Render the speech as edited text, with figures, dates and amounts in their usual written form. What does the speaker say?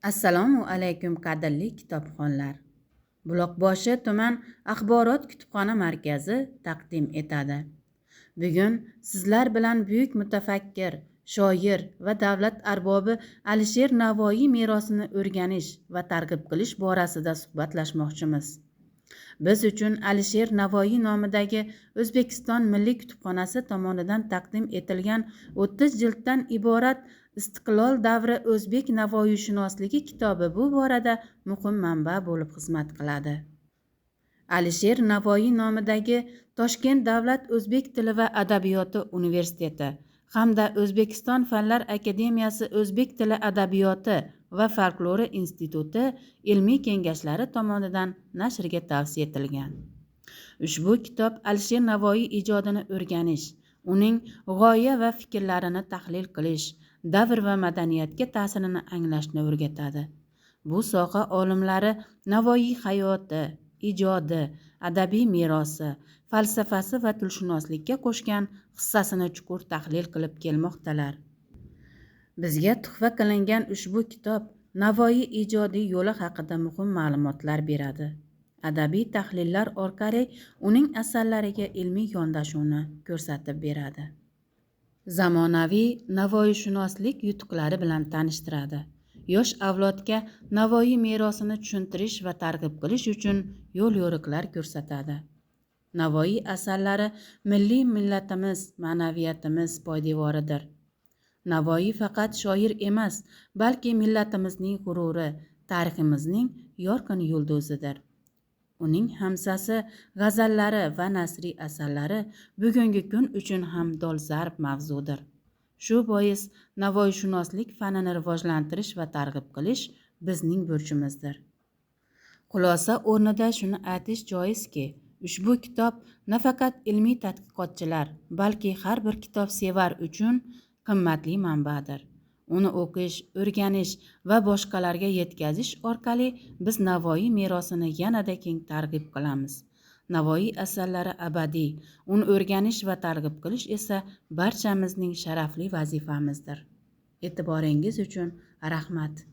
Assalomu alaykum qadrli kitobxonlar. Buloqboshi tuman axborot kutubxona markazi taqdim etadi. Bugun sizlar bilan buyuk mutafakkir, shoir va davlat arbobi Alisher Navoiy merosini o'rganish va targ'ib qilish borasida suhbatlashmoqchimiz. Biz uchun Alisher Navoiy nomidagi O'zbekiston Milliy kutubxonasi tomonidan taqdim etilgan 30 jilddan iborat Istiqlol davri o'zbek navoiyshunosligi kitobi bu borada muhim manba bo'lib xizmat qiladi. Alisher Navoiy nomidagi Toshkent davlat o'zbek tili va adabiyoti universiteti hamda O'zbekiston Fanlar akademiyasi o'zbek tili adabiyoti va folklori instituti ilmiy kengashlari tomonidan nashrga tavsiya etilgan. Ushbu kitob Alisher Navoiy ijodini o'rganish, uning g'oya va fikrlarini tahlil qilish, davr va madaniyatga ta'sirini anglashni o'rgatadi. Bu soha olimlari Navoiy hayoti, ijodi, adabiy merosi, falsafasi va tilshunoslikka qo'shgan hissasini chuqur tahlil qilib kelmoqdalar. Bizga tuhfa qilingan ushbu kitob Navoiy ijodiy yo'li haqida muhim ma'lumotlar beradi. Adabiy tahlillar orqali uning asarlariga ilmiy yondashuvni ko'rsatib beradi. Zamonaviy navoiyshunoslik yutuqlari bilan tanishtiradi. Yosh avlodga Navoiy merosini tushuntirish va targ'ib qilish uchun yo'l yo'riqlar ko'rsatadi. Navoiy asarlari milliy millatimiz, ma'naviyatimiz poydevoridir. Navoiy faqat shoir emas, balki millatimizning g'ururi, tariximizning yorqin yulduzidir. Uning hamsasi, g'azallari va nasriy asarlari bugungi kun uchun ham dolzarb mavzudir. Shu bois navoiyshunoslik fanini rivojlantirish va targ'ib qilish bizning burchimizdir. Xulosa o'rnida shuni aytish joizki, ushbu kitob nafaqat ilmiy tadqiqotchilar, balki har bir kitobsevar uchun qimmatli manbadir. Uni o'qish, o'rganish va boshqalarga yetkazish orqali biz Navoiy merosini yanada keng targ'ib qilamiz. Navoiy asarlari abadiy, uni o'rganish va targ'ib qilish esa barchamizning sharafli vazifamizdir. E'tiboringiz uchun rahmat.